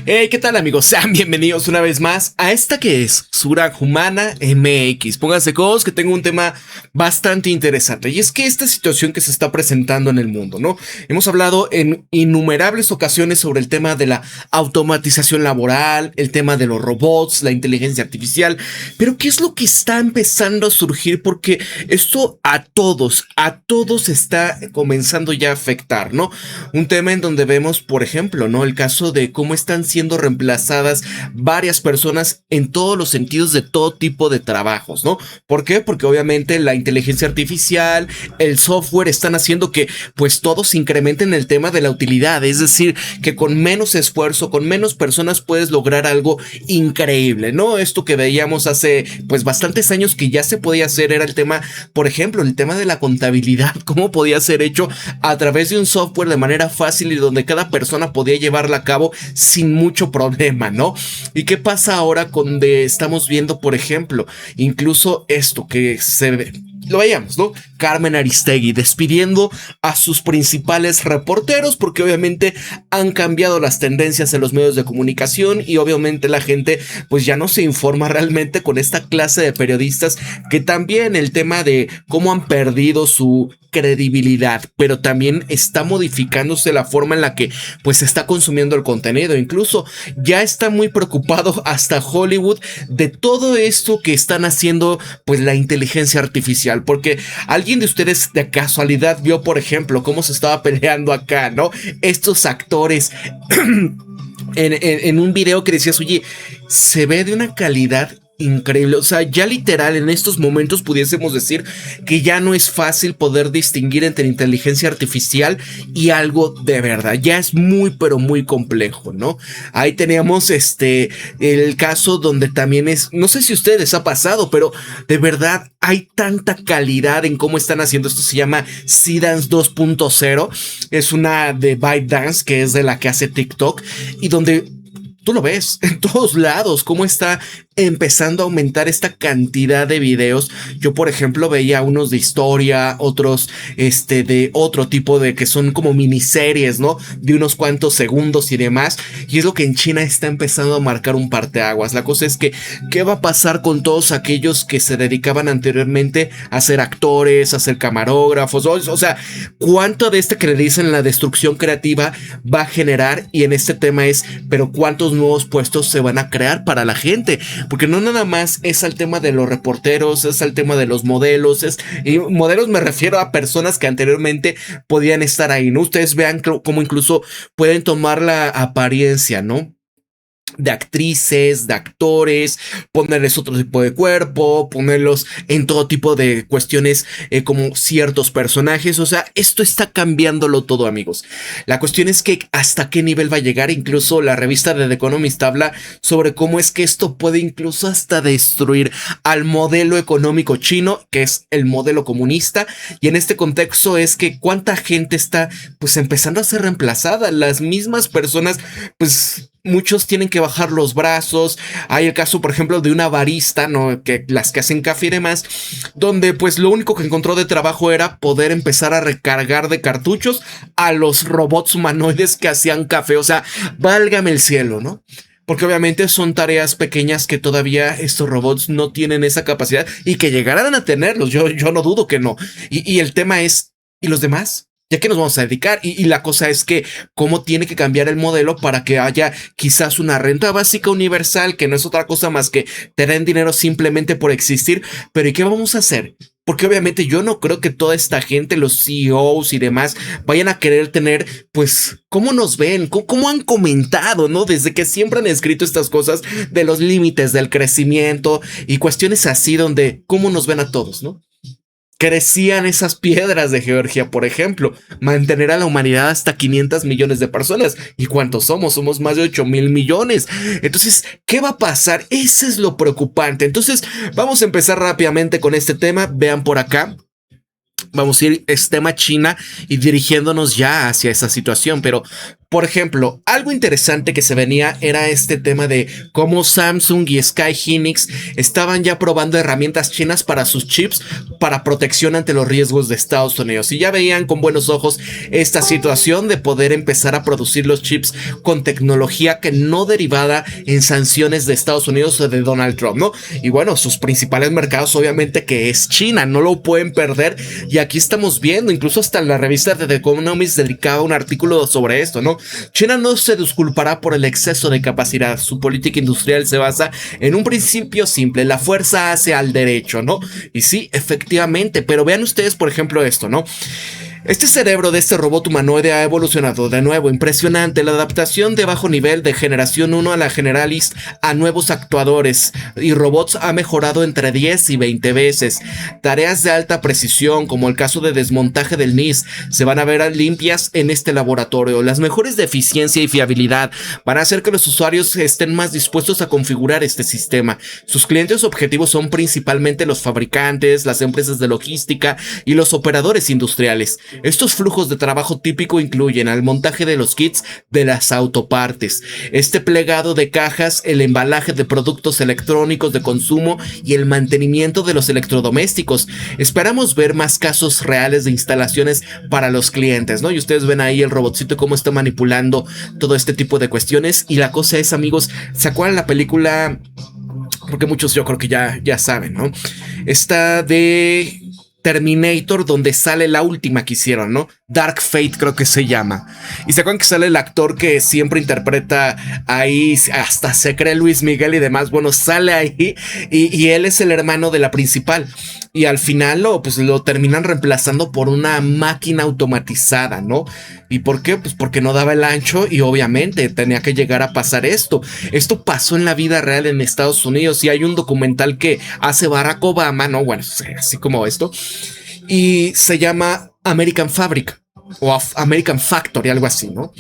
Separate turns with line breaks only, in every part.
Hey, ¿qué tal amigos? Sean bienvenidos una vez más a esta que es Sura Humana MX. Pónganse cómodos que tengo un tema bastante interesante y es que esta situación que se está presentando en el mundo, ¿no? Hemos hablado en innumerables ocasiones sobre el tema de la automatización laboral, el tema de los robots, la inteligencia artificial, pero ¿qué es lo que está empezando a surgir? Porque esto a todos está comenzando ya a afectar, ¿no? Un tema en donde vemos, por ejemplo, ¿no? El caso de cómo están siendo reemplazadas varias personas en todos los sentidos de todo tipo de trabajos, ¿no? ¿Por qué? Porque obviamente la inteligencia artificial, el software están haciendo que pues todos incrementen el tema de la utilidad, es decir, que con menos esfuerzo, con menos personas puedes lograr algo increíble, ¿no? Esto que veíamos hace pues bastantes años que ya se podía hacer era el tema, por ejemplo, el tema de la contabilidad, cómo podía ser hecho a través de un software de manera fácil y donde cada persona podía llevarla a cabo sin mucho problema, ¿no? ¿Y qué pasa ahora cuando estamos viendo, por ejemplo, incluso esto que se ve? Lo veíamos, ¿no? Carmen Aristegui despidiendo a sus principales reporteros porque obviamente han cambiado las tendencias en los medios de comunicación y obviamente la gente pues ya no se informa realmente con esta clase de periodistas que también el tema de cómo han perdido su credibilidad, pero también está modificándose la forma en la que pues se está consumiendo el contenido. Incluso ya está muy preocupado hasta Hollywood de todo esto que están haciendo pues la inteligencia artificial, porque alguien de ustedes de casualidad vio, por ejemplo, cómo se estaba peleando acá, ¿no? Estos actores en un video que decías, oye, se ve de una calidad increíble, o sea, ya literal en estos momentos pudiésemos decir que ya no es fácil poder distinguir entre inteligencia artificial y algo de verdad, ya es muy pero muy complejo, ¿no? Ahí teníamos el caso donde también es, no sé si a ustedes les ha pasado, pero de verdad hay tanta calidad en cómo están haciendo esto. Se llama C-Dance 2.0, es una de ByteDance que es de la que hace TikTok y donde tú lo ves en todos lados, cómo está empezando a aumentar esta cantidad de videos. Yo, por ejemplo, veía unos de historia, otros de otro tipo de que son como miniseries, ¿no? De unos cuantos segundos y demás. Y es lo que en China está empezando a marcar un parteaguas. La cosa es que, ¿qué va a pasar con todos aquellos que se dedicaban anteriormente a ser actores, a ser camarógrafos? O sea, ¿cuánto de que le dicen la destrucción creativa va a generar? Y en este tema es, ¿pero cuántos nuevos puestos se van a crear para la gente? Porque no nada más es al tema de los reporteros, es al tema de los modelos, y modelos me refiero a personas que anteriormente podían estar ahí, ¿no? Ustedes vean cómo incluso pueden tomar la apariencia, ¿no? De actrices, de actores, ponerles otro tipo de cuerpo, ponerlos en todo tipo de cuestiones como ciertos personajes. O sea, esto está cambiándolo todo, amigos. La cuestión es que hasta qué nivel va a llegar. Incluso la revista de The Economist habla sobre cómo es que esto puede incluso hasta destruir al modelo económico chino, que es el modelo comunista. Y en este contexto es que cuánta gente está pues empezando a ser reemplazada. Las mismas personas pues muchos tienen que bajar los brazos. Hay el caso, por ejemplo, de una barista, ¿no? Que las que hacen café y demás, donde pues lo único que encontró de trabajo era poder empezar a recargar de cartuchos a los robots humanoides que hacían café. O sea, válgame el cielo, ¿no? Porque obviamente son tareas pequeñas que todavía estos robots no tienen esa capacidad y que llegarán a tenerlos. Yo no dudo que no. Y el tema es, ¿y los demás? ¿Ya que nos vamos a dedicar? Y la cosa es que cómo tiene que cambiar el modelo para que haya quizás una renta básica universal, que no es otra cosa más que te den dinero simplemente por existir. Pero ¿y qué vamos a hacer? Porque obviamente yo no creo que toda esta gente, los CEOs y demás, vayan a querer tener, pues, cómo nos ven, cómo han comentado, ¿no? Desde que siempre han escrito estas cosas de los límites del crecimiento y cuestiones así donde cómo nos ven a todos, ¿no? Crecían esas piedras de Georgia, por ejemplo, mantener a la humanidad hasta 500 millones de personas. ¿Y cuántos somos? Somos más de 8,000 millones. Entonces, ¿qué va a pasar? Eso es lo preocupante. Entonces, vamos a empezar rápidamente con este tema. Vean por acá. Vamos a ir tema China y dirigiéndonos ya hacia esa situación, pero Por ejemplo, algo interesante que se venía era este tema de cómo Samsung y Sky Hynix estaban ya probando herramientas chinas para sus chips para protección ante los riesgos de Estados Unidos. Y ya veían con buenos ojos esta situación de poder empezar a producir los chips con tecnología que no derivada en sanciones de Estados Unidos o de Donald Trump, ¿no? Y bueno, sus principales mercados obviamente que es China, no lo pueden perder. Y aquí estamos viendo, incluso hasta la revista de The Economist dedicaba un artículo sobre esto, ¿no? China no se disculpará por el exceso de capacidad. Su política industrial se basa en un principio simple: la fuerza hace al derecho, ¿no? Y sí, efectivamente, pero vean ustedes, por ejemplo, esto, ¿no? Este cerebro de este robot humanoide ha evolucionado de nuevo, impresionante. La adaptación de bajo nivel de generación 1 a la Generalist a nuevos actuadores y robots ha mejorado entre 10 y 20 veces. Tareas de alta precisión, como el caso de desmontaje del NIS, se van a ver limpias en este laboratorio. Las mejores de eficiencia y fiabilidad van a hacer que los usuarios estén más dispuestos a configurar este sistema. Sus clientes objetivos son principalmente los fabricantes, las empresas de logística y los operadores industriales. Estos flujos de trabajo típico incluyen el montaje de los kits de las autopartes, este plegado de cajas, el embalaje de productos electrónicos de consumo y el mantenimiento de los electrodomésticos. Esperamos ver más casos reales de instalaciones para los clientes, ¿no? Y ustedes ven ahí el robotcito cómo está manipulando todo este tipo de cuestiones. Y la cosa es, amigos, ¿se acuerdan la película? Porque muchos yo creo que ya saben, ¿no? Esta de Terminator, donde sale la última que hicieron, ¿no? Dark Fate creo que se llama. Y se acuerdan que sale el actor que siempre interpreta ahí, hasta se cree Luis Miguel y demás. Bueno, sale ahí y él es el hermano de la principal. Y al final lo terminan reemplazando por una máquina automatizada, ¿no? ¿Y por qué? Pues porque no daba el ancho y obviamente tenía que llegar a pasar esto. Esto pasó en la vida real en Estados Unidos y hay un documental que hace Barack Obama, ¿no? Bueno, así como esto. Y se llama American Fabric o American Factory, algo así, ¿no?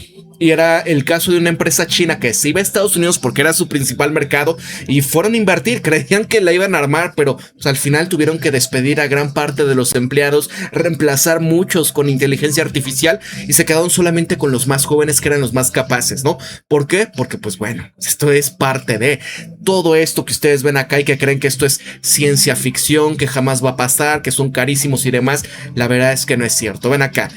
Y era el caso de una empresa china que se iba a Estados Unidos porque era su principal mercado y fueron a invertir, creían que la iban a armar, pero pues, al final tuvieron que despedir a gran parte de los empleados, reemplazar muchos con inteligencia artificial y se quedaron solamente con los más jóvenes que eran los más capaces, ¿no? ¿Por qué? Porque pues bueno, esto es parte de todo esto que ustedes ven acá y que creen que esto es ciencia ficción, que jamás va a pasar, que son carísimos y demás. La verdad es que no es cierto. Ven acá.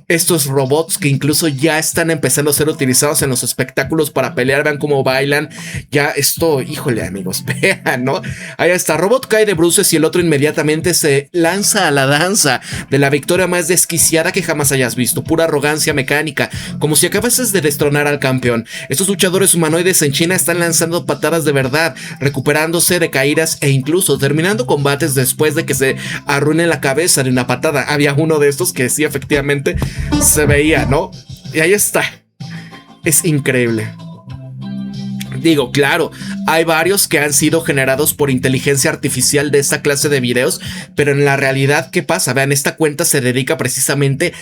Estos robots que incluso ya están empezando a ser utilizados en los espectáculos para pelear, vean cómo bailan. Ya esto, híjole amigos, vean, ¿no? Ahí está, robot cae de bruces y el otro inmediatamente se lanza a la danza de la victoria más desquiciada que jamás hayas visto. Pura arrogancia mecánica, como si acabases de destronar al campeón. Estos luchadores humanoides en China están lanzando patadas de verdad, recuperándose de caídas e incluso terminando combates después de que se arruine la cabeza de una patada. Había uno de estos que sí, efectivamente se veía, ¿no? Y ahí está. Es increíble. Digo, claro, hay varios que han sido generados por inteligencia artificial de esta clase de videos, pero en la realidad, ¿qué pasa? Vean, esta cuenta se dedica precisamente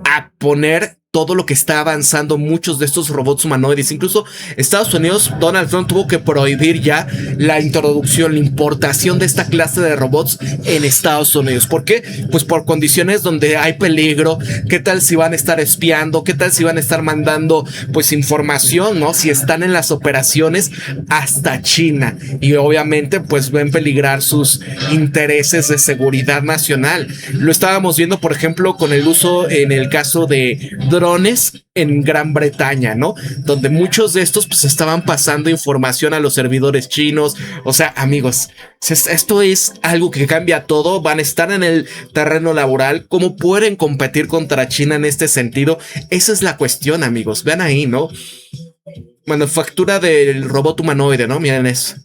a poner todo lo que está avanzando muchos de estos robots humanoides. Incluso Estados Unidos, Donald Trump tuvo que prohibir ya la introducción, la importación de esta clase de robots en Estados Unidos. ¿Por qué? Pues por condiciones donde hay peligro. ¿Qué tal si van a estar espiando? ¿Qué tal si van a estar mandando pues información, ¿no? Si están en las operaciones hasta China. Y obviamente pues ven peligrar sus intereses de seguridad nacional. Lo estábamos viendo, por ejemplo, con el uso en el caso de drones en Gran Bretaña, ¿no? Donde muchos de estos pues estaban pasando información a los servidores chinos. O sea, amigos, esto es algo que cambia todo. Van a estar en el terreno laboral. ¿Cómo pueden competir contra China en este sentido? Esa es la cuestión, amigos. Vean ahí, ¿no? Manufactura del robot humanoide, ¿no? Miren eso.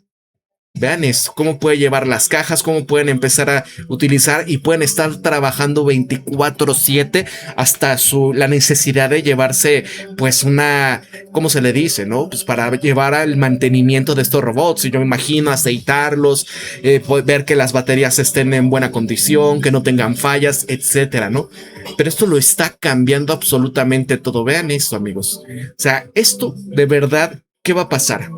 Vean esto, cómo puede llevar las cajas, cómo pueden empezar a utilizar y pueden estar trabajando 24/7 hasta la necesidad de llevarse pues una, ¿cómo se le dice? ¿No? Pues para llevar al mantenimiento de estos robots. Y yo me imagino aceitarlos, ver que las baterías estén en buena condición, que no tengan fallas, etcétera, ¿no? Pero esto lo está cambiando absolutamente todo. Vean esto, amigos. O sea, esto de verdad, ¿qué va a pasar?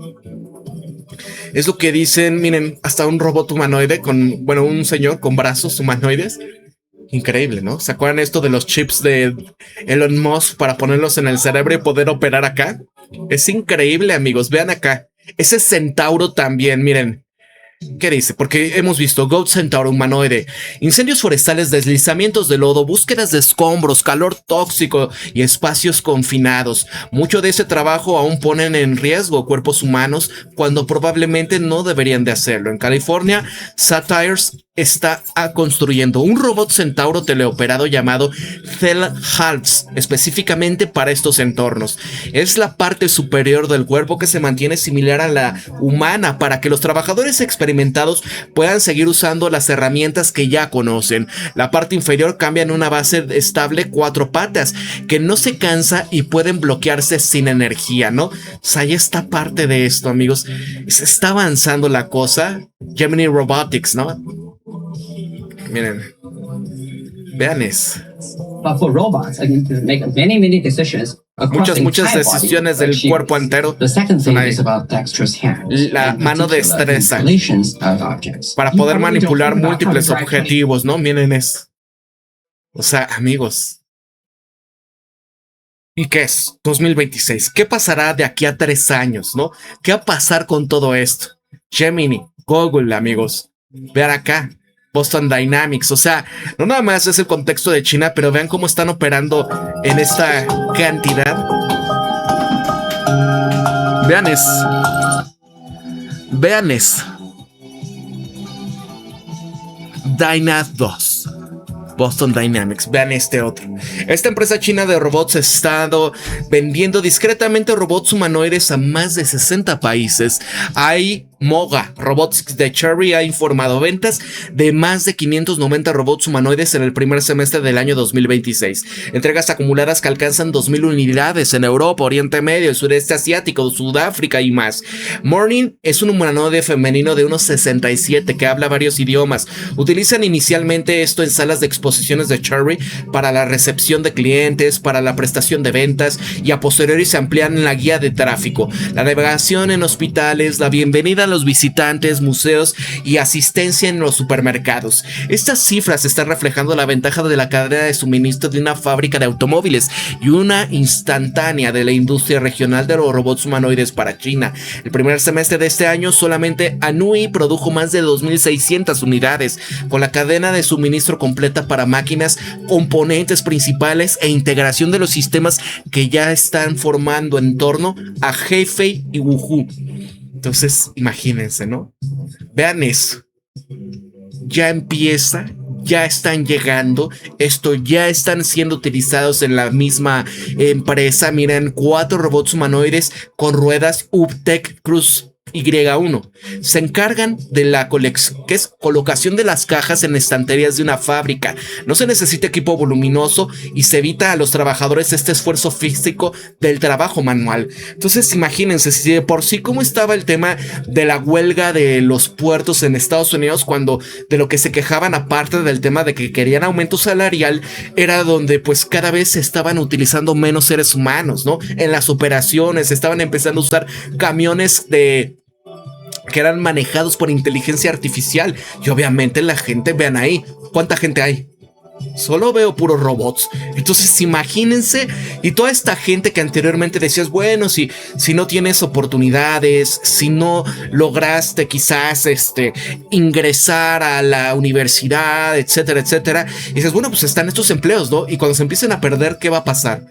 Es lo que dicen, miren, hasta un robot humanoide con, bueno, un señor con brazos humanoides Increíble, ¿no? ¿Se acuerdan esto de los chips de Elon Musk para ponerlos en el cerebro y poder operar acá? Es increíble, amigos. Vean acá. Ese centauro también, miren. ¿Qué dice? Porque hemos visto Goat Centaur humanoide, incendios forestales, deslizamientos de lodo, búsquedas de escombros, calor tóxico y espacios confinados. Mucho de ese trabajo aún ponen en riesgo cuerpos humanos cuando probablemente no deberían de hacerlo. En California, Satires está construyendo un robot centauro teleoperado llamado Halves, específicamente para estos entornos. Es la parte superior del cuerpo que se mantiene similar a la humana para que los trabajadores experimentados puedan seguir usando las herramientas que ya conocen. La parte inferior cambia en una base estable 4 patas que no se cansa y pueden bloquearse sin energía, ¿no? O sea, hay esta parte de esto, amigos. Se está avanzando la cosa. Gemini Robotics, ¿no? Miren, vean eso. Muchas decisiones del cuerpo entero. La mano de destreza para poder manipular múltiples objetivos, ¿no? Miren eso. O sea, amigos. ¿Y qué es? 2026. ¿Qué pasará de aquí a 3 años, no? ¿Qué va a pasar con todo esto? Gemini, Google, amigos. Vean acá. Boston Dynamics, o sea, no nada más es el contexto de China, pero vean cómo están operando en esta cantidad. Vean eso. Dynath 2. Boston Dynamics, vean este otro. Esta empresa china de robots ha estado vendiendo discretamente robots humanoides a más de 60 países. Hay Moga Robotics de Cherry ha informado ventas de más de 590 robots humanoides en el primer semestre del año 2026. Entregas acumuladas que alcanzan 2.000 unidades en Europa, Oriente Medio, el sureste asiático, Sudáfrica y más. Morning es un humanoide femenino de unos 67 que habla varios idiomas. Utilizan inicialmente esto en salas de exposiciones de Cherry para la recepción de clientes, para la prestación de ventas y a posteriori se amplían en la guía de tráfico, la navegación en hospitales, la bienvenida a los visitantes, museos y asistencia en los supermercados. Estas cifras están reflejando la ventaja de la cadena de suministro de una fábrica de automóviles y una instantánea de la industria regional de los robots humanoides para China. El primer semestre de este año solamente Anui produjo más de 2.600 unidades, con la cadena de suministro completa para máquinas, componentes principales e integración de los sistemas que ya están formando en torno a Hefei y Wuhu. Entonces, imagínense, ¿no? Vean eso. Ya empieza, ya están llegando, esto ya están siendo utilizados en la misma empresa. Miren, 4 robots humanoides con ruedas Uptech Cruz Y1 se encargan de la colocación de las cajas en estanterías de una fábrica. No se necesita equipo voluminoso y se evita a los trabajadores este esfuerzo físico del trabajo manual. Entonces imagínense, si de por sí cómo estaba el tema de la huelga de los puertos en Estados Unidos, cuando de lo que se quejaban, aparte del tema de que querían aumento salarial, era donde pues cada vez se estaban utilizando menos seres humanos, ¿no? En las operaciones estaban empezando a usar camiones que eran manejados por inteligencia artificial. Y obviamente la gente, vean ahí, ¿cuánta gente hay? Solo veo puros robots. Entonces imagínense, y toda esta gente que anteriormente decías, bueno, si no tienes oportunidades, si no lograste quizás ingresar a la universidad, etcétera, etcétera, y dices, bueno, pues están estos empleos, ¿no? Y cuando se empiecen a perder, ¿qué va a pasar?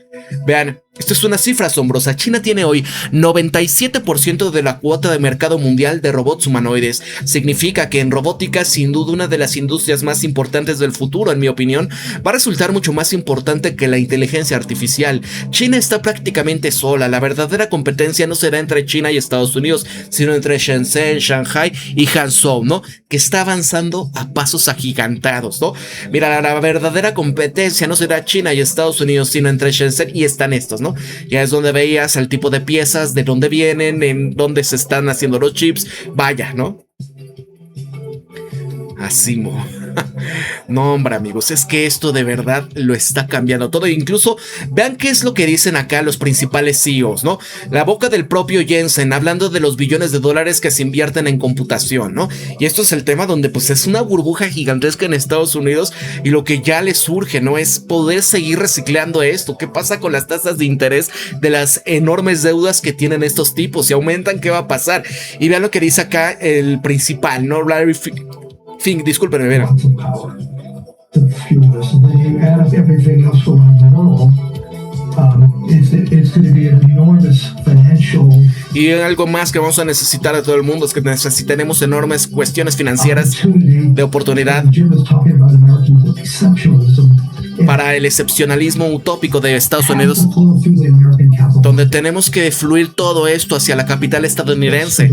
Vean, esto es una cifra asombrosa. China tiene hoy 97% de la cuota de mercado mundial de robots humanoides. Significa que en robótica, sin duda, una de las industrias más importantes del futuro, en mi opinión, va a resultar mucho más importante que la inteligencia artificial. China está prácticamente sola. La verdadera competencia no será entre China y Estados Unidos, sino entre Shenzhen, Shanghai y Hangzhou, ¿no? Que está avanzando a pasos agigantados, ¿no? Mira, la verdadera competencia no será China y Estados Unidos, sino entre Shenzhen y están estos, ¿no? Ya es donde veías el tipo de piezas, de dónde vienen, en dónde se están haciendo los chips. Vaya, ¿no? Así, No, hombre, amigos, es que esto de verdad lo está cambiando todo. Incluso vean qué es lo que dicen acá los principales CEOs, ¿no? La boca del propio Jensen hablando de los billones de dólares que se invierten en computación, ¿no? Y esto es el tema donde pues es una burbuja gigantesca en Estados Unidos y lo que ya les surge, ¿no? Es poder seguir reciclando esto. ¿Qué pasa con las tasas de interés de las enormes deudas que tienen estos tipos? Si aumentan, ¿qué va a pasar? Y vean lo que dice acá el principal, ¿no? Larry Fink, discúlpenme, vean.
To fuel this. And then you add up everything else around the world. It's going to be an enormous financial.
Y algo más que vamos a necesitar de todo el mundo es que necesitaremos enormes cuestiones financieras de oportunidad para el excepcionalismo utópico de Estados Unidos, donde tenemos que fluir todo esto hacia la capital estadounidense,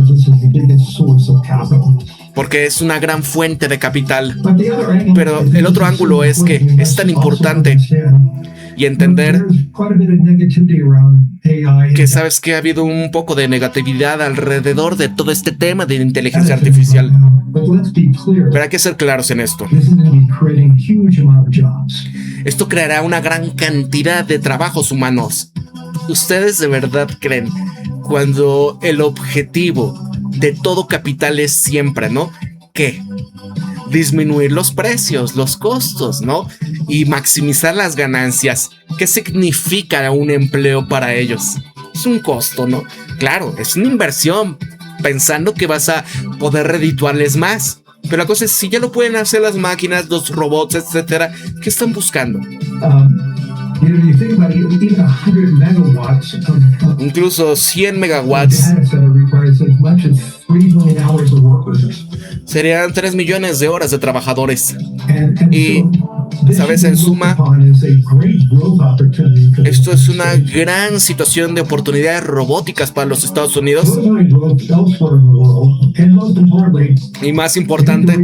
porque es una gran fuente de capital. Pero el otro ángulo es que es tan importante y entender que sabes que ha habido un poco de negatividad alrededor de todo este tema de inteligencia artificial. Pero hay que ser claros en esto. Esto creará una gran cantidad de trabajos humanos. ¿Ustedes de verdad creen cuando el objetivo de todo capital es siempre, ¿no? ¿Qué? Disminuir los precios, los costos, ¿no? Y maximizar las ganancias. ¿Qué significa un empleo para ellos? Es un costo, ¿no? Claro, es una inversión, pensando que vas a poder redituarles más. Pero la cosa es, si ya lo pueden hacer las máquinas, los robots, etcétera, ¿qué están buscando? Incluso 100 megawatts serían 3 millones de horas de trabajadores. Y, ¿sabes? En suma, esto es una gran situación de oportunidades robóticas para los Estados Unidos. Y más importante,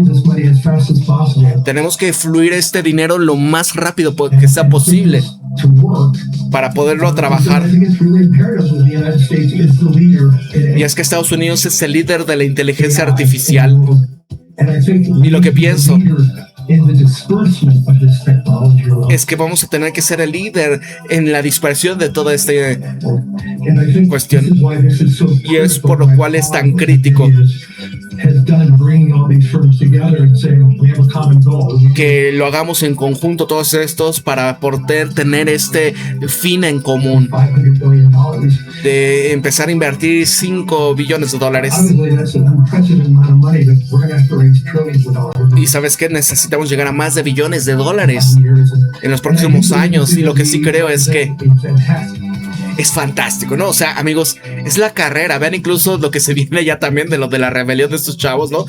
tenemos que fluir este dinero lo más rápido que sea posible para poderlo trabajar. Y es que Estados Unidos es el líder de la inteligencia artificial. Y lo que pienso es que vamos a tener que ser el líder en la dispersión de toda esta cuestión. Y es por lo cual es tan crítico que lo hagamos en conjunto todos estos para poder tener este fin en común de empezar a invertir $5 billones. Y sabes que necesitamos llegar a más de billones de dólares en los próximos años, y lo que sí creo es que es fantástico, ¿no? O sea, amigos, es la carrera. Vean incluso lo que se viene ya también de lo de la rebelión de estos chavos, ¿no?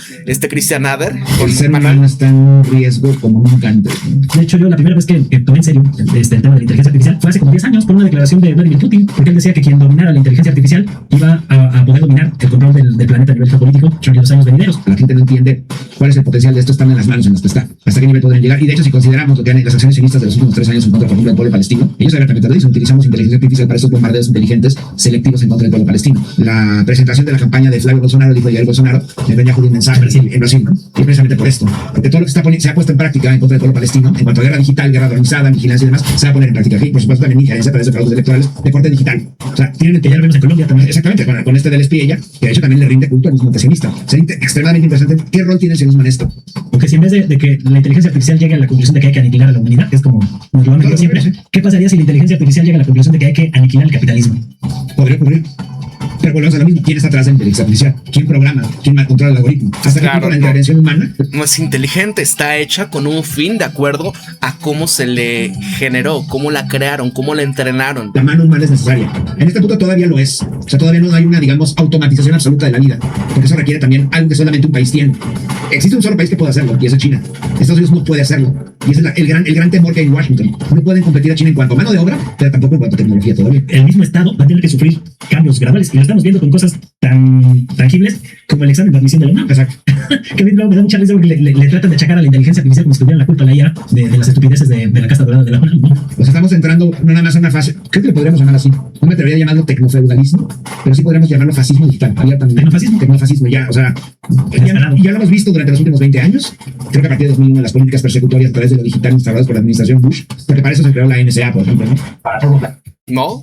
Christian Adler.
El ser humano está en un riesgo como nunca antes, ¿no? De hecho, yo la primera vez que tomé en serio el tema de la inteligencia artificial fue hace como 10 años, por una declaración de Vladimir Putin, porque él decía que quien dominara la inteligencia artificial iba a poder dominar el control del planeta a nivel geopolítico en los años venideros. La gente no entiende cuál es el potencial de esto, están en las manos en las que está. ¿Hasta qué nivel podrían llegar? Y de hecho, si consideramos lo que han las acciones sionistas de los últimos 3 años en contra, por ejemplo, del pueblo palestino, ellos abiertamente lo dicen: utilizamos inteligencia artificial para estos bombardeos inteligentes selectivos en contra del pueblo palestino. La presentación de la campaña de Flavio Bolsonaro, dijo Jair Bolsonaro, le venía un mensaje en Brasil, ¿no? Y precisamente por esto, porque todo lo que se ha puesto en práctica en contra del pueblo palestino, en cuanto a guerra digital, guerra organizada, vigilancia y demás, se va a poner en práctica aquí. Por supuesto, también injerencia a través de fraudes electorales de corte digital. O sea, tienen que ya lo vemos en Colombia también, exactamente, con este del espía, que de hecho también le rinde culto al mismo sionista. Sería extremadamente interesante qué rol tiene el sionismo en esto. Porque si en vez de que la inteligencia artificial llegue a la conclusión de que hay que aniquilar a la humanidad, que es como nos lo han metido siempre, ¿qué pasaría si la inteligencia artificial llega a la conclusión de que hay que aniquilar el capitalismo? Podría ocurrir. Pero volvemos a lo mismo: ¿quién está atrás de la inteligencia artificial? ¿Quién programa? ¿Quién controla el algoritmo? ¿Hasta qué punto la intervención humana
no es inteligente? Está hecha con un fin de acuerdo a cómo se le generó, cómo la crearon, cómo la entrenaron.
La mano humana es necesaria. En este punto todavía lo es. O sea, todavía no hay una, digamos, automatización absoluta de la vida, porque eso requiere también algo que solamente un país tiene. Existe un solo país que puede hacerlo, y es China. Estados Unidos no puede hacerlo, y ese es el gran temor que hay en Washington. No pueden competir a China en cuanto a mano de obra, pero tampoco en cuanto a tecnología todavía. El mismo Estado va a tener que sufrir cambios graduales, y lo estamos viendo con cosas tan tangibles como el examen de admisión de la UNAM. Exacto. Que me da mucha risa porque le tratan de achacar a la inteligencia artificial como si tuvieran la culpa a la IA de las estupideces de la casta dorada de la UNAM, ¿no?
O sea, estamos entrando no nada más a una fase, creo que le podríamos llamar así. No me atrevería a llamarlo tecnofeudalismo, pero sí podríamos llamarlo fascismo digital. Tecnofascismo, ya, o sea, ya lo hemos visto durante los últimos 20 años. Creo que a partir de 2001 las políticas persecutorias a través de lo digital instauradas por la administración Bush, porque para eso se creó la NSA, por ejemplo, ¿no? Para provocar.
¿No?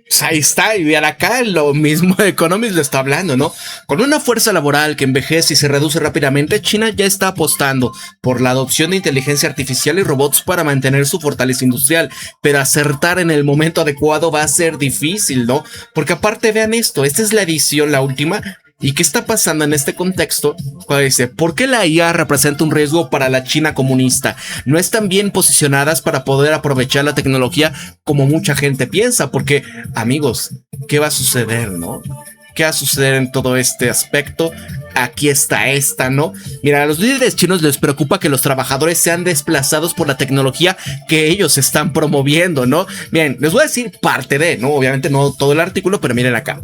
Pues ahí está, y acá lo mismo Economist lo está hablando, ¿no? Con una fuerza laboral que envejece y se reduce rápidamente, China ya está apostando por la adopción de inteligencia artificial y robots para mantener su fortaleza industrial, pero acertar en el momento adecuado va a ser difícil, ¿no? Porque aparte vean esto, esta es la edición, la última. ¿Y qué está pasando en este contexto? Cuando dice, ¿por qué la IA representa un riesgo para la China comunista? No están bien posicionadas para poder aprovechar la tecnología como mucha gente piensa, porque, amigos, ¿qué va a suceder, no? ¿Qué va a suceder en todo este aspecto? Aquí está esta, ¿no? Mira, a los líderes chinos les preocupa que los trabajadores sean desplazados por la tecnología que ellos están promoviendo, ¿no? Bien, les voy a decir parte de, ¿no? Obviamente no todo el artículo, pero miren acá.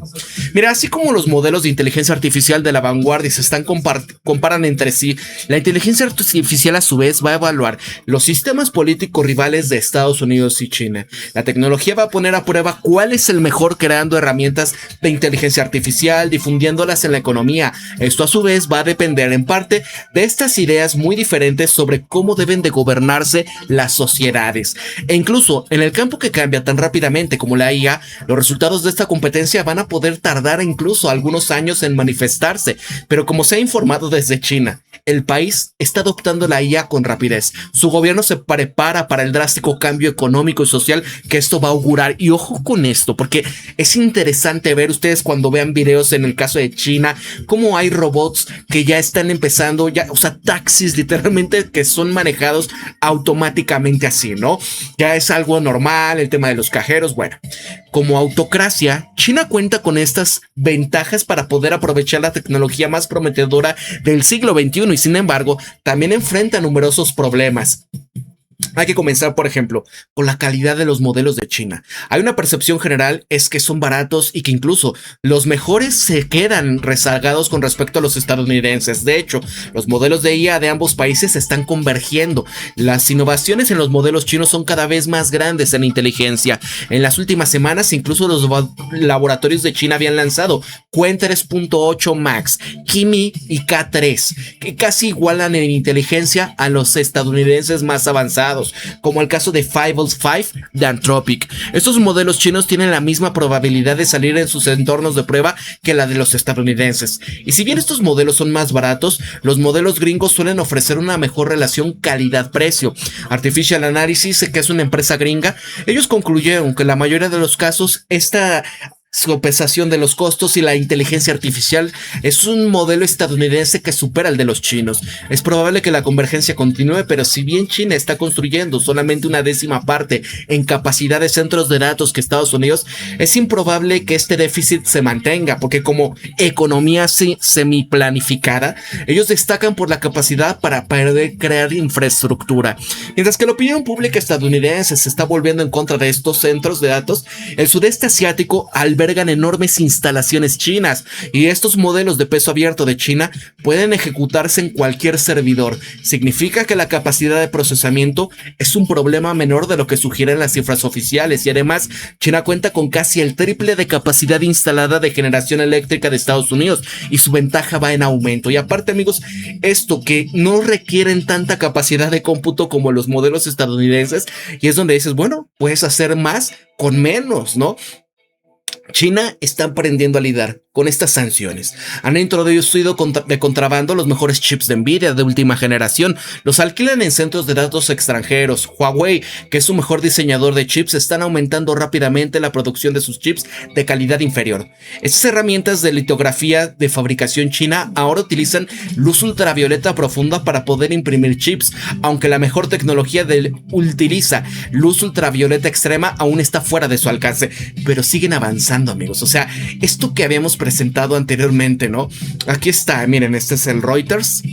Mira, así como los modelos de inteligencia artificial de la vanguardia se están comparan entre sí, la inteligencia artificial a su vez va a evaluar los sistemas políticos rivales de Estados Unidos y China. La tecnología va a poner a prueba cuál es el mejor creando herramientas de inteligencia artificial, difundiéndolas en la economía. Esto a su vez va a depender en parte de estas ideas muy diferentes sobre cómo deben de gobernarse las sociedades. E incluso en el campo que cambia tan rápidamente como la IA, los resultados de esta competencia van a poder tardar incluso algunos años en manifestarse. Pero como se ha informado desde China, el país está adoptando la IA con rapidez. Su gobierno se prepara para el drástico cambio económico y social que esto va a augurar. Y ojo con esto, porque es interesante ver ustedes cuando vean videos en el caso de China, cómo hay robots que ya están empezando, ya, o sea, taxis literalmente que son manejados automáticamente así, ¿no? Ya es algo normal, el tema de los cajeros, bueno. Como autocracia, China cuenta con estas ventajas para poder aprovechar la tecnología más prometedora del siglo XXI y sin embargo, también enfrenta numerosos problemas. Hay que comenzar, por ejemplo, con la calidad de los modelos de China. Hay una percepción general, es que son baratos y que incluso los mejores se quedan rezagados con respecto a los estadounidenses. De hecho, los modelos de IA de ambos países están convergiendo. Las innovaciones en los modelos chinos son cada vez más grandes en inteligencia. En las últimas semanas, incluso los laboratorios de China habían lanzado Qwen 3.8 Max, Kimi y K3, que casi igualan en inteligencia a los estadounidenses más avanzados, como el caso de Fables 5 de Anthropic. Estos modelos chinos tienen la misma probabilidad de salir en sus entornos de prueba que la de los estadounidenses. Y si bien estos modelos son más baratos, los modelos gringos suelen ofrecer una mejor relación calidad-precio. Artificial Analysis, que es una empresa gringa, ellos concluyeron que en la mayoría de los casos esta sopesación de los costos y la inteligencia artificial es un modelo estadounidense que supera el de los chinos. Es probable que la convergencia continúe, pero si bien China está construyendo solamente una décima parte en capacidad de centros de datos que Estados Unidos, es improbable que este déficit se mantenga, porque como economía semi-planificada, ellos destacan por la capacidad para poder crear infraestructura. Mientras que la opinión pública estadounidense se está volviendo en contra de estos centros de datos, el sudeste asiático albergan enormes instalaciones chinas y estos modelos de peso abierto de China pueden ejecutarse en cualquier servidor. Significa que la capacidad de procesamiento es un problema menor de lo que sugieren las cifras oficiales y además China cuenta con casi el triple de capacidad instalada de generación eléctrica de Estados Unidos y su ventaja va en aumento. Y aparte, amigos, esto que no requieren tanta capacidad de cómputo como los modelos estadounidenses, y es donde dices, bueno, puedes hacer más con menos, ¿no? China está aprendiendo a lidiar con estas sanciones. Han introducido de contrabando los mejores chips de Nvidia de última generación. Los alquilan en centros de datos extranjeros. Huawei, que es su mejor diseñador de chips, están aumentando rápidamente la producción de sus chips de calidad inferior. Estas herramientas de litografía de fabricación china ahora utilizan luz ultravioleta profunda para poder imprimir chips, aunque la mejor tecnología utiliza luz ultravioleta extrema aún está fuera de su alcance, pero siguen avanzando, amigos. O sea, esto que habíamos presentado anteriormente, ¿no? Aquí está, miren, este es el Reuters.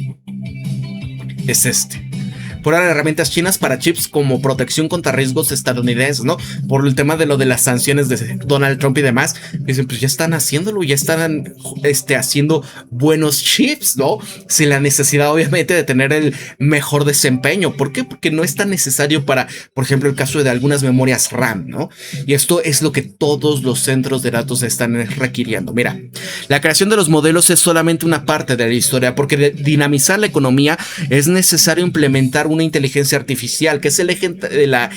Es este. fueran herramientas chinas para chips como protección contra riesgos estadounidenses, ¿no? Por el tema de lo de las sanciones de Donald Trump y demás. Dicen, pues ya están haciéndolo, ya están haciendo buenos chips, ¿no? Sin la necesidad, obviamente, de tener el mejor desempeño. ¿Por qué? Porque no es tan necesario para, por ejemplo, el caso de algunas memorias RAM, ¿no? Y esto es lo que todos los centros de datos están requiriendo. Mira, la creación de los modelos es solamente una parte de la historia, porque de dinamizar la economía es necesario implementar una inteligencia artificial, que es el eje de la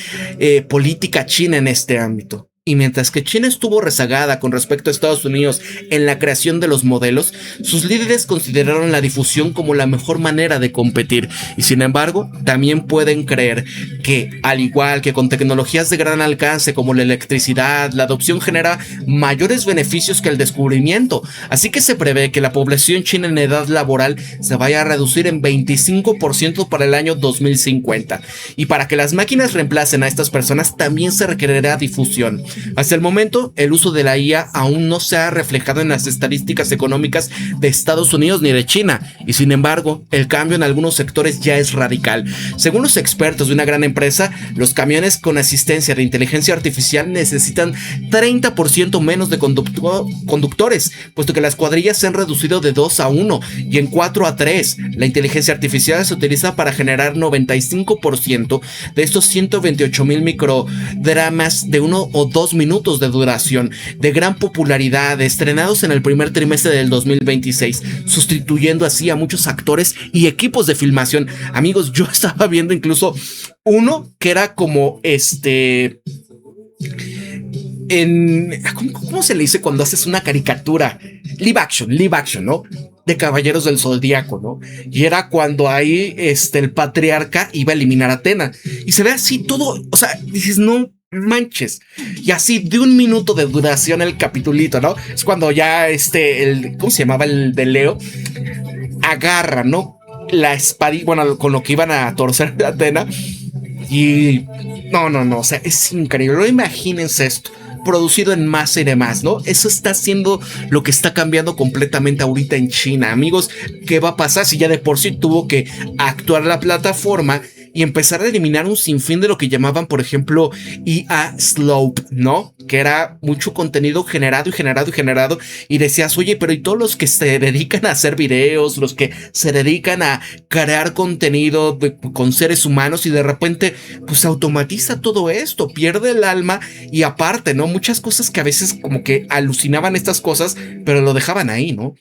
política china en este ámbito. Y mientras que China estuvo rezagada con respecto a Estados Unidos en la creación de los modelos, sus líderes consideraron la difusión como la mejor manera de competir. Y sin embargo, también pueden creer que, al igual que con tecnologías de gran alcance como la electricidad, la adopción genera mayores beneficios que el descubrimiento. Así que se prevé que la población china en edad laboral se vaya a reducir en 25% para el año 2050. Y para que las máquinas reemplacen a estas personas, también se requerirá difusión. Hasta el momento, el uso de la IA aún no se ha reflejado en las estadísticas económicas de Estados Unidos ni de China, y sin embargo, el cambio en algunos sectores ya es radical. Según los expertos de una gran empresa, los camiones con asistencia de inteligencia artificial necesitan 30% menos de conductores, puesto que las cuadrillas se han reducido de 2 a 1 y en 4 a 3. La inteligencia artificial se utiliza para generar 95% de estos 128,000 microdramas de 1 o 2 minutos de duración, de gran popularidad, estrenados en el primer trimestre del 2026, sustituyendo así a muchos actores y equipos de filmación. Amigos, yo estaba viendo incluso uno que era como ¿cómo se le dice cuando haces una caricatura? Live action, ¿no? De Caballeros del Zodíaco, ¿no? Y era cuando ahí el patriarca iba a eliminar a Athena. Y se ve así todo, o sea, dices, no manches. Y así de 1 minuto de duración el capitulito, ¿no? Es cuando ya ¿cómo se llamaba el de Leo? Agarra, ¿no? La espada, bueno, con lo que iban a torcer a Athena. Y no, o sea, es increíble. No, imagínense esto, producido en masa y demás, ¿no? Eso está siendo lo que está cambiando completamente ahorita en China. Amigos, ¿qué va a pasar si ya de por sí tuvo que actuar la plataforma y empezar a eliminar un sinfín de lo que llamaban, por ejemplo, IA Slope, ¿no? Que era mucho contenido generado y decías, oye, pero ¿y todos los que se dedican a hacer videos, los que se dedican a crear contenido con seres humanos, y de repente pues se automatiza todo esto, pierde el alma? Y aparte, ¿no? Muchas cosas que a veces como que alucinaban estas cosas, pero lo dejaban ahí, ¿no?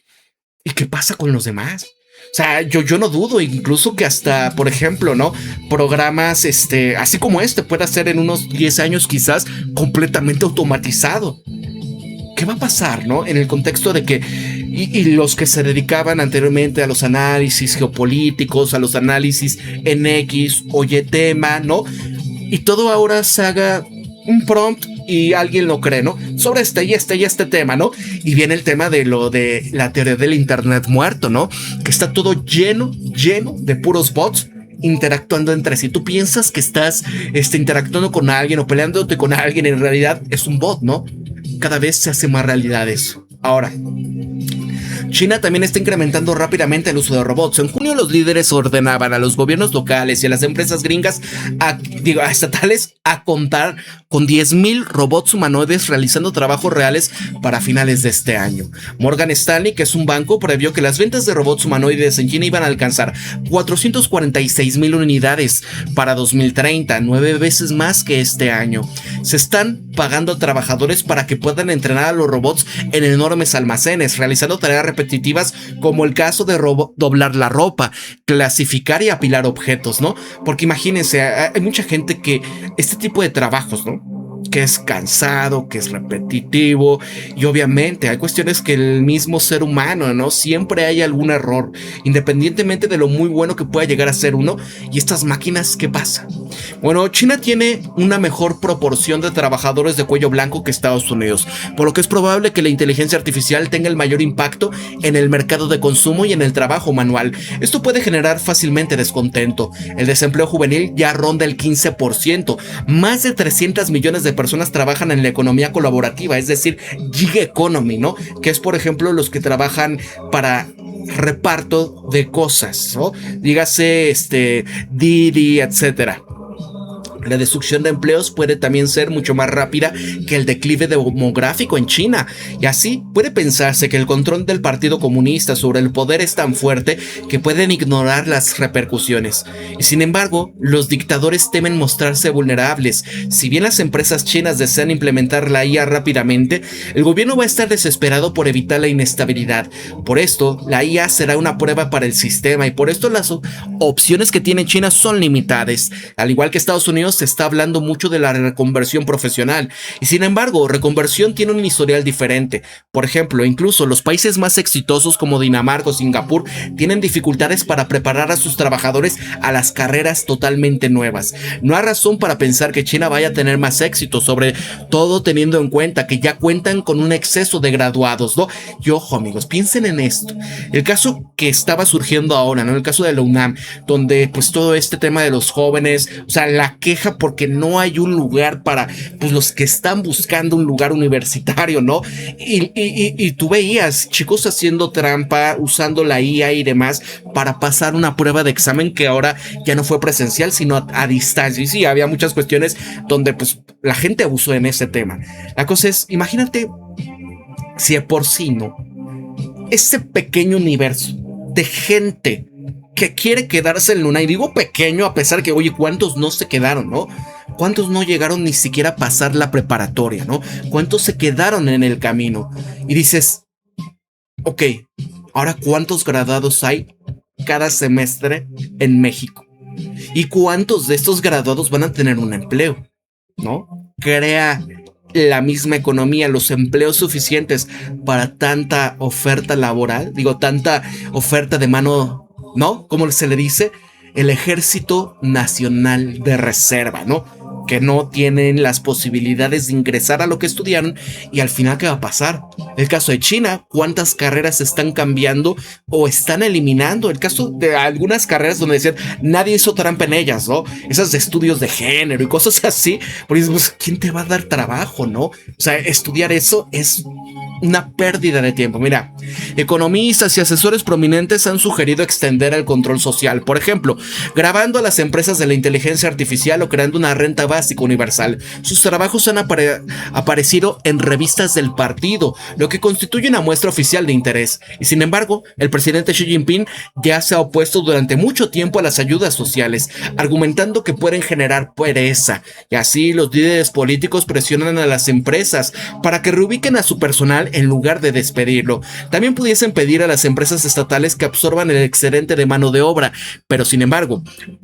¿Y qué pasa con los demás? O sea, yo no dudo incluso que hasta, por ejemplo, ¿no? Programas, así como pueda ser en unos 10 años quizás completamente automatizado. ¿Qué va a pasar, no? En el contexto de que y los que se dedicaban anteriormente a los análisis geopolíticos, a los análisis en X o Y tema, ¿no? Y todo ahora se haga un prompt y alguien lo cree, ¿no? Sobre este tema, ¿no? Y viene el tema de lo de la teoría del internet muerto, ¿no? Que está todo lleno de puros bots interactuando entre sí. Tú piensas que estás interactuando con alguien o peleándote con alguien, en realidad es un bot, ¿no? Cada vez se hace más realidad eso. Ahora, China también está incrementando rápidamente el uso de robots. En junio los líderes ordenaban a los gobiernos locales y a las empresas gringas estatales a contar con 10,000 robots humanoides realizando trabajos reales para finales de este año. Morgan Stanley, que es un banco, previó que las ventas de robots humanoides en China iban a alcanzar 446,000 unidades para 2030, 9 veces más que este año. Se están pagando a trabajadores para que puedan entrenar a los robots en enormes almacenes, realizando tareas repetitivas como el caso de doblar la ropa, clasificar y apilar objetos, ¿no? Porque imagínense, hay mucha gente que este tipo de trabajos, ¿no? Que es cansado, que es repetitivo, y obviamente hay cuestiones que el mismo ser humano, ¿no? Siempre hay algún error, independientemente de lo muy bueno que pueda llegar a ser uno. Y estas máquinas, ¿qué pasa? Bueno, China tiene una mejor proporción de trabajadores de cuello blanco que Estados Unidos, por lo que es probable que la inteligencia artificial tenga el mayor impacto en el mercado de consumo y en el trabajo manual. Esto puede generar fácilmente descontento. El desempleo juvenil ya ronda el 15%. Más de 300 millones de personas trabajan en la economía colaborativa, es decir, gig economy, ¿no? Que es, por ejemplo, los que trabajan para reparto de cosas, ¿no? Dígase, Didi, etcétera. La destrucción de empleos puede también ser mucho más rápida que el declive demográfico en China. Y así puede pensarse que el control del Partido Comunista sobre el poder es tan fuerte que pueden ignorar las repercusiones. Y sin embargo, los dictadores temen mostrarse vulnerables. Si bien las empresas chinas desean implementar la IA rápidamente, el gobierno va a estar desesperado por evitar la inestabilidad. Por esto, la IA será una prueba para el sistema y por esto las opciones que tiene China son limitadas. Al igual que Estados Unidos, se está hablando mucho de la reconversión profesional y sin embargo, reconversión tiene un historial diferente. Por ejemplo, incluso los países más exitosos como Dinamarca o Singapur tienen dificultades para preparar a sus trabajadores a las carreras totalmente nuevas. No hay razón para pensar que China vaya a tener más éxito, sobre todo teniendo en cuenta que ya cuentan con un exceso de graduados, ¿no? Y ojo, amigos, piensen en esto. El caso que estaba surgiendo ahora, ¿no? El caso de la UNAM, donde pues todo este tema de los jóvenes, o sea, la queja porque no hay un lugar para pues los que están buscando un lugar universitario, ¿no? Y tú veías chicos haciendo trampa, usando la IA y demás para pasar una prueba de examen que ahora ya no fue presencial, sino a distancia. Y sí, había muchas cuestiones donde pues la gente abusó en ese tema. La cosa es, imagínate si de por sí, ¿no? Ese pequeño universo de gente que quiere quedarse en Luna, y digo pequeño a pesar que, oye, ¿cuántos no se quedaron, no? ¿Cuántos no llegaron ni siquiera a pasar la preparatoria, no? ¿Cuántos se quedaron en el camino? Y dices, ok, ahora ¿cuántos graduados hay cada semestre en México? ¿Y cuántos de estos graduados van a tener un empleo, no? Crea la misma economía, los empleos suficientes para tanta oferta laboral, digo, tanta oferta de mano, ¿no? Como se le dice, el Ejército Nacional de Reserva, ¿no? Que no tienen las posibilidades de ingresar a lo que estudiaron y al final, ¿qué va a pasar? El caso de China, ¿cuántas carreras están cambiando o están eliminando? El caso de algunas carreras donde decían, nadie hizo trampa en ellas, ¿no? Esas de estudios de género y cosas así, porque pues, ¿quién te va a dar trabajo, no? O sea, estudiar eso es una pérdida de tiempo. Mira, economistas y asesores prominentes han sugerido extender el control social, por ejemplo, grabando a las empresas de la inteligencia artificial o creando una renta básica universal. Sus trabajos han aparecido en revistas del partido, lo que constituye una muestra oficial de interés. Y sin embargo, el presidente Xi Jinping ya se ha opuesto durante mucho tiempo a las ayudas sociales, argumentando que pueden generar pereza. Y así los líderes políticos presionan a las empresas para que reubiquen a su personal en lugar de despedirlo. También pudiesen pedir a las empresas estatales que absorban el excedente de mano de obra, pero sin embargo,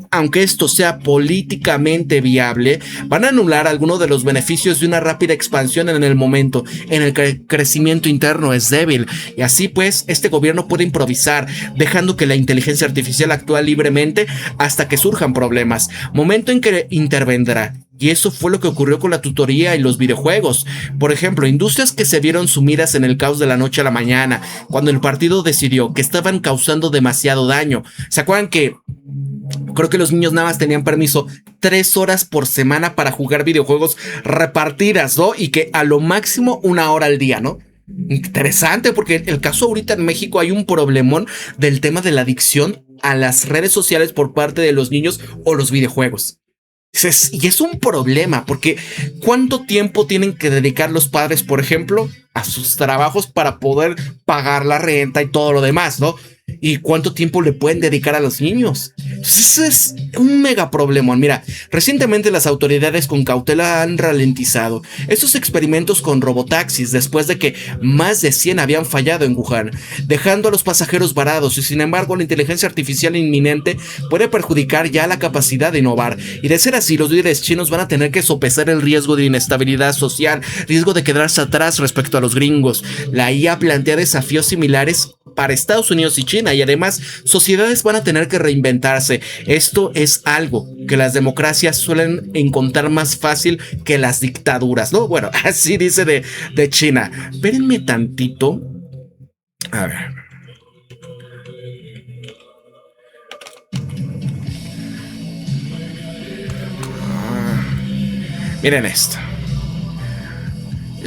aunque esto sea políticamente viable, van a anular algunos de los beneficios de una rápida expansión en el momento en el que el crecimiento interno es débil. Y así pues, este gobierno puede improvisar, dejando que la inteligencia artificial actúe libremente hasta que surjan problemas, momento en que intervendrá. Y eso fue lo que ocurrió con la tutoría y los videojuegos. Por ejemplo, industrias que se vieron sumidas en el caos de la noche a la mañana, cuando el partido decidió que estaban causando demasiado daño. ¿Se acuerdan que creo que los niños nada más tenían permiso 3 horas por semana para jugar videojuegos repartidas, ¿no? Y que a lo máximo 1 hora al día, ¿no? Interesante, porque el caso ahorita en México hay un problemón del tema de la adicción a las redes sociales por parte de los niños o los videojuegos. Y es un problema, porque ¿cuánto tiempo tienen que dedicar los padres, por ejemplo, a sus trabajos para poder pagar la renta y todo lo demás, ¿no? ¿Y cuánto tiempo le pueden dedicar a los niños? Ese es un mega problemón. Mira, recientemente las autoridades con cautela han ralentizado estos experimentos con robotaxis después de que más de 100 habían fallado en Wuhan, dejando a los pasajeros varados. Y sin embargo, la inteligencia artificial inminente puede perjudicar ya la capacidad de innovar. Y de ser así, los líderes chinos van a tener que sopesar el riesgo de inestabilidad social, riesgo de quedarse atrás respecto a los gringos. La IA plantea desafíos similares para Estados Unidos y China, y además sociedades van a tener que reinventarse. Esto es algo que las democracias suelen encontrar más fácil que las dictaduras, ¿no? Bueno, así dice de China. Espérenme tantito. A ver. Miren esto.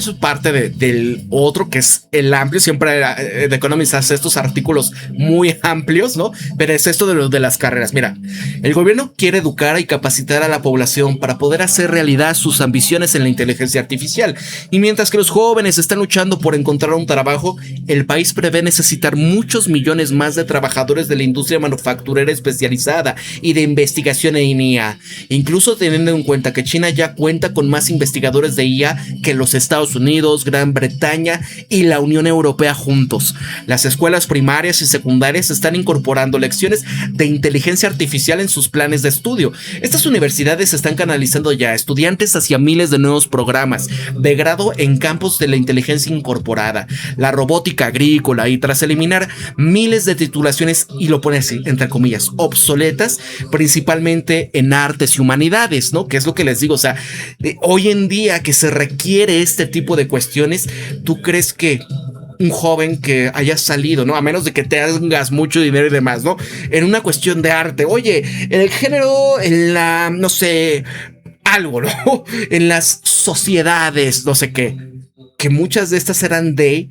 Eso es parte del otro que es el amplio. Siempre The Economist hace estos artículos muy amplios, ¿no? Pero es esto de las carreras. Mira, el gobierno quiere educar y capacitar a la población para poder hacer realidad sus ambiciones en la inteligencia artificial. Y mientras que los jóvenes están luchando por encontrar un trabajo, el país prevé necesitar muchos millones más de trabajadores de la industria manufacturera especializada y de investigación en IA. Incluso teniendo en cuenta que China ya cuenta con más investigadores de IA que los Estados Unidos, Gran Bretaña y la Unión Europea juntos. Las escuelas primarias y secundarias están incorporando lecciones de inteligencia artificial en sus planes de estudio. Estas universidades están canalizando ya estudiantes hacia miles de nuevos programas de grado en campos de la inteligencia incorporada, la robótica agrícola, y tras eliminar miles de titulaciones, y lo pone así, entre comillas, obsoletas, principalmente en artes y humanidades, ¿no? Que es lo que les digo, o sea, hoy en día que se requiere este tipo de cuestiones, ¿tú crees que un joven que haya salido, ¿no? A menos de que tengas mucho dinero y demás, ¿no? En una cuestión de arte, oye, el género, en la, no sé, algo, ¿no? En las sociedades, no sé qué, que muchas de estas eran y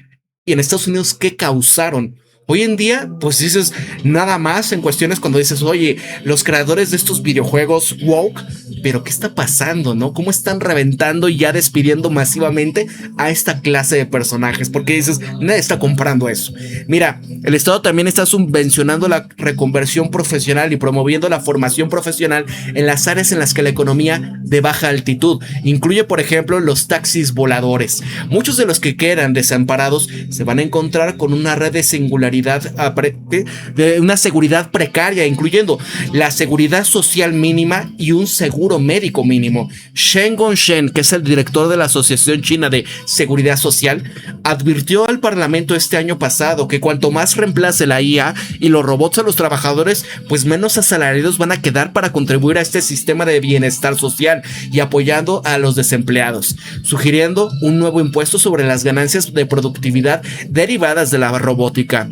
en Estados Unidos, ¿qué causaron? Hoy en día, pues dices nada más en cuestiones cuando dices, oye, los creadores de estos videojuegos woke, pero ¿qué está pasando, no? ¿Cómo están reventando y ya despidiendo masivamente a esta clase de personajes? Porque dices, nadie está comprando eso. Mira, el Estado también está subvencionando la reconversión profesional y promoviendo la formación profesional en las áreas en las que la economía de baja altitud incluye, por ejemplo, los taxis voladores. Muchos de los que quedan desamparados se van a encontrar con una red de singularidad, de una seguridad precaria, incluyendo la seguridad social mínima y un seguro médico mínimo. Shen Gongshen, que es el director de la Asociación China de Seguridad Social, advirtió al Parlamento este año pasado que cuanto más reemplace la IA y los robots a los trabajadores, pues menos asalariados van a quedar para contribuir a este sistema de bienestar social y apoyando a los desempleados, sugiriendo un nuevo impuesto sobre las ganancias de productividad derivadas de la robótica.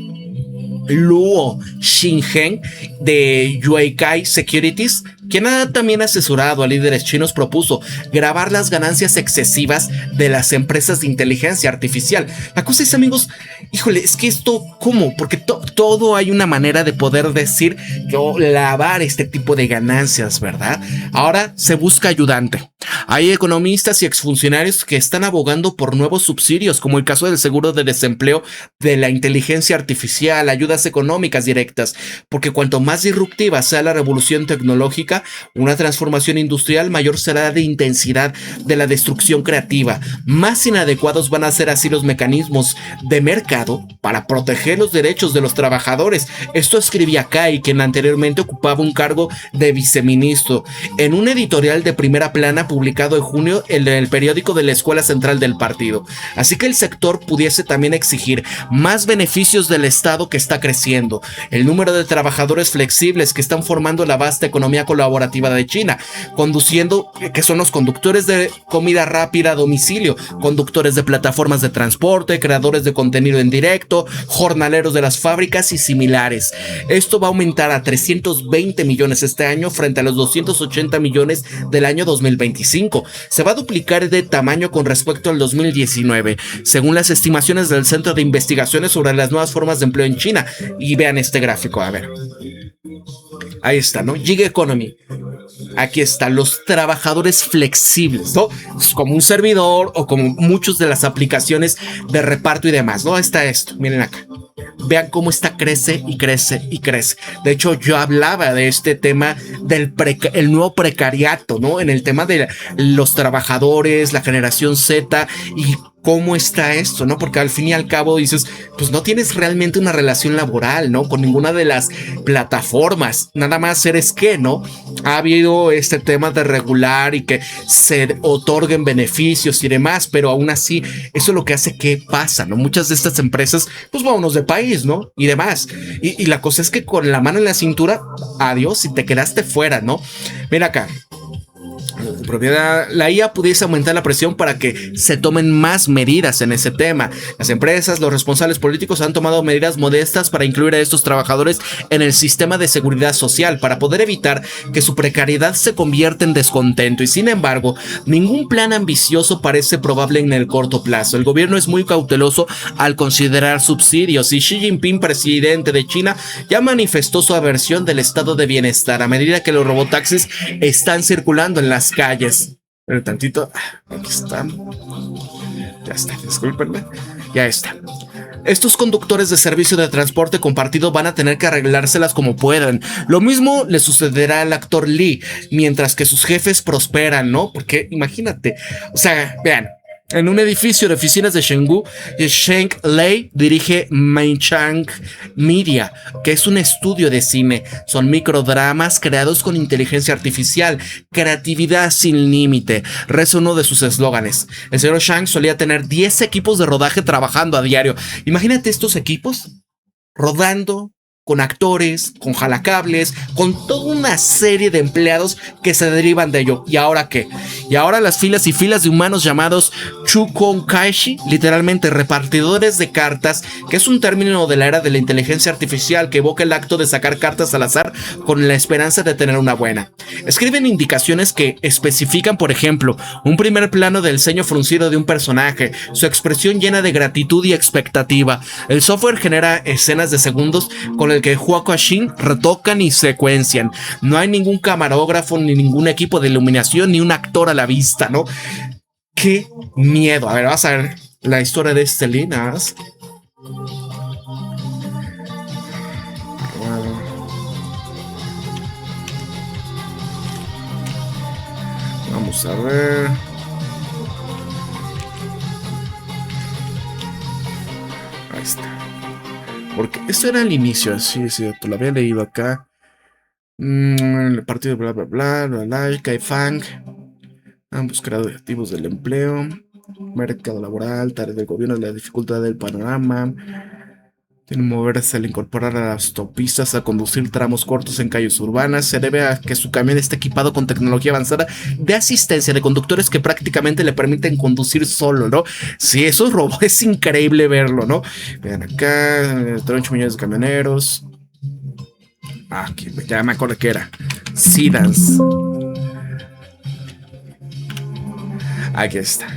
Luo Xinghen de Yuekai Securities, quien ha también asesorado a líderes chinos, propuso grabar las ganancias excesivas de las empresas de inteligencia artificial. La cosa es, amigos, híjole, es que esto, ¿cómo? Porque todo hay una manera de poder decir o lavar este tipo de ganancias, ¿verdad? Ahora se busca ayudante. Hay economistas y exfuncionarios que están abogando por nuevos subsidios, como el caso del seguro de desempleo de la inteligencia artificial, ayudas económicas directas, porque cuanto más disruptiva sea la revolución tecnológica, una transformación industrial, mayor será la intensidad de la destrucción creativa. Más inadecuados van a ser así los mecanismos de mercado para proteger los derechos de los trabajadores. Esto escribía Kai, quien anteriormente ocupaba un cargo de viceministro, en un editorial de primera plana publicado en junio en el periódico de la Escuela Central del Partido. Así que el sector pudiese también exigir más beneficios del Estado, que está creciendo, el número de trabajadores flexibles que están formando la vasta economía colaborativa de China, conduciendo, que son los conductores de comida rápida a domicilio, conductores de plataformas de transporte, creadores de contenido en directo, jornaleros de las fábricas y similares. Esto va a aumentar a 320 millones este año frente a los 280 millones del año 2025. Se va a duplicar de tamaño con respecto al 2019, según las estimaciones del Centro de Investigaciones sobre las Nuevas Formas de Empleo en China. Y vean este gráfico, a ver. Ahí está, ¿no? Gig Economy. Aquí está, los trabajadores flexibles, ¿no? Pues como un servidor o como muchas de las aplicaciones de reparto y demás, ¿no? Está esto, miren acá. Vean cómo está, crece y crece y crece. De hecho, yo hablaba de este tema del el nuevo precariato, ¿no? En el tema de los trabajadores, la generación Z y cómo está esto, ¿no? Porque al fin y al cabo dices, pues no tienes realmente una relación laboral, ¿no? Con ninguna de las plataformas, nada más eres que, ¿no? Ha habido este tema de regular y que se otorguen beneficios y demás, pero aún así, eso es lo que hace que pasa, ¿no? Muchas de estas empresas, pues vámonos de país, ¿no? Y demás. Y la cosa es que con la mano en la cintura, adiós, y te quedaste fuera, ¿no? Mira acá. la IA pudiese aumentar la presión para que se tomen más medidas en ese tema. Las empresas, los responsables políticos han tomado medidas modestas para incluir a estos trabajadores en el sistema de seguridad social para poder evitar que su precariedad se convierta en descontento, y sin embargo, ningún plan ambicioso parece probable en el corto plazo. El gobierno es muy cauteloso al considerar subsidios, y Xi Jinping, presidente de China, ya manifestó su aversión del estado de bienestar a medida que los robotaxis están circulando en las calles. Pero tantito, aquí está. Ya está, discúlpenme. Ya está. Estos conductores de servicio de transporte compartido van a tener que arreglárselas como puedan. Lo mismo le sucederá al actor Lee, mientras que sus jefes prosperan, ¿no? Porque imagínate, o sea, vean, en un edificio de oficinas de Chengdu, Sheng Lei dirige Mainchang Media, que es un estudio de cine. Son microdramas creados con inteligencia artificial, creatividad sin límite. Reza uno de sus eslóganes. El señor Shang solía tener 10 equipos de rodaje trabajando a diario. Imagínate estos equipos rodando, con actores, con jalacables, con toda una serie de empleados que se derivan de ello. ¿Y ahora qué? Y ahora las filas y filas de humanos llamados Chukonkaishi, literalmente repartidores de cartas, que es un término de la era de la inteligencia artificial que evoca el acto de sacar cartas al azar con la esperanza de tener una buena. Escriben indicaciones que especifican, por ejemplo, un primer plano del ceño fruncido de un personaje, su expresión llena de gratitud y expectativa. El software genera escenas de segundos con el que Huakuashin retocan y secuencian. No hay ningún camarógrafo, ni ningún equipo de iluminación, ni un actor a la vista, ¿no? ¡Qué miedo! A ver, vamos a ver la historia de este Linas. Vamos a ver. Ahí está. Porque esto era el inicio, sí, es cierto, lo había leído acá. El partido bla bla bla, bla bla, Kaifang. Ambos creativos del empleo, mercado laboral, tarea del gobierno, la dificultad del panorama. Tiene moverse al incorporar a las autopistas, a conducir tramos cortos en calles urbanas. Se debe a que su camión está equipado con tecnología avanzada de asistencia de conductores que prácticamente le permiten conducir solo, ¿no? Sí, esos robots es increíble verlo, ¿no? Vean acá, 38 millones de camioneros. Aquí, ya me acuerdo que era Sedans. Aquí está.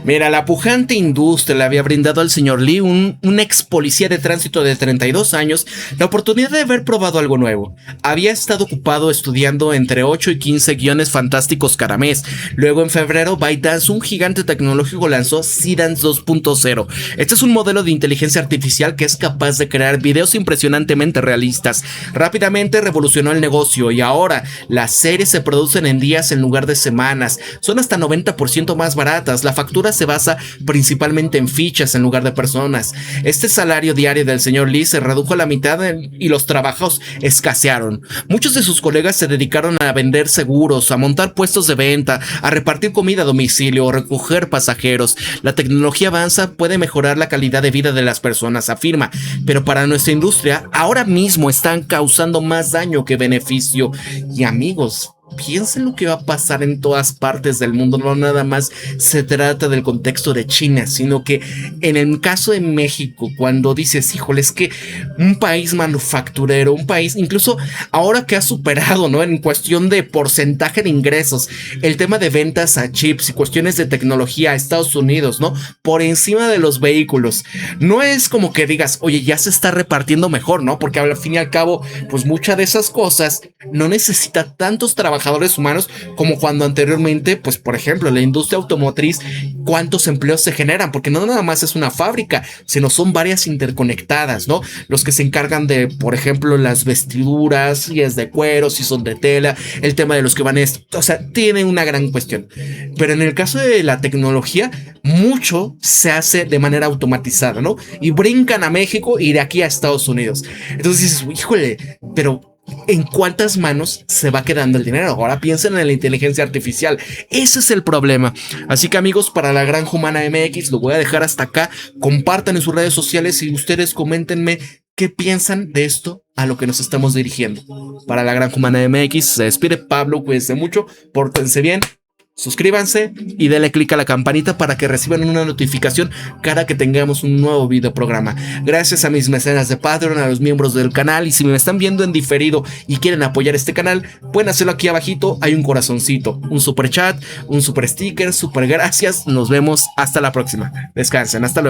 Mira, la pujante industria le había brindado al señor Lee, un ex policía de tránsito de 32 años, la oportunidad de haber probado algo nuevo. Había estado ocupado estudiando entre 8 y 15 guiones fantásticos cada mes. Luego, en febrero, ByteDance, un gigante tecnológico, lanzó Sedans 2.0. Este es un modelo de inteligencia artificial que es capaz de crear videos impresionantemente realistas. Rápidamente revolucionó el negocio y ahora las series se producen en días en lugar de semanas. Son hasta 90% más baratas. La factura se basa principalmente en fichas en lugar de personas. Este salario diario del señor Lee se redujo a la mitad y los trabajos escasearon. Muchos de sus colegas se dedicaron a vender seguros, a montar puestos de venta, a repartir comida a domicilio o recoger pasajeros. La tecnología avanza, puede mejorar la calidad de vida de las personas, afirma, pero para nuestra industria ahora mismo están causando más daño que beneficio. Y amigos, piensen lo que va a pasar en todas partes del mundo. No nada más se trata del contexto de China, sino que en el caso de México, cuando dices, híjole, es que un país manufacturero, un país incluso ahora que ha superado, ¿no?, en cuestión de porcentaje de ingresos, el tema de ventas a chips y cuestiones de tecnología a Estados Unidos, ¿no?, por encima de los vehículos. No es como que digas, oye, ya se está repartiendo mejor, ¿no? Porque al fin y al cabo, pues muchas de esas cosas no necesita tantos trabajadores humanos como cuando anteriormente, pues por ejemplo, la industria automotriz, cuántos empleos se generan, porque no nada más es una fábrica, sino son varias interconectadas, ¿no? Los que se encargan de, por ejemplo, las vestiduras, si es de cuero, si son de tela, el tema de los que van o sea, tiene una gran cuestión. Pero en el caso de la tecnología, mucho se hace de manera automatizada, ¿no? Y brincan a México y de aquí a Estados Unidos. Entonces dices, híjole, pero ¿en cuántas manos se va quedando el dinero? Ahora piensen en la inteligencia artificial. Ese es el problema. Así que amigos, para la Granja Humana MX lo voy a dejar hasta acá. Compartan en sus redes sociales y ustedes coméntenme qué piensan de esto a lo que nos estamos dirigiendo. Para la Gran Humana MX se despide Pablo, cuídense mucho, pórtense bien, suscríbanse y denle click a la campanita para que reciban una notificación cada que tengamos un nuevo video programa. Gracias a mis mecenas de Patreon, a los miembros del canal, y si me están viendo en diferido y quieren apoyar este canal, pueden hacerlo aquí abajito, hay un corazoncito, un super chat, un super sticker, super gracias, nos vemos hasta la próxima, descansen, hasta luego.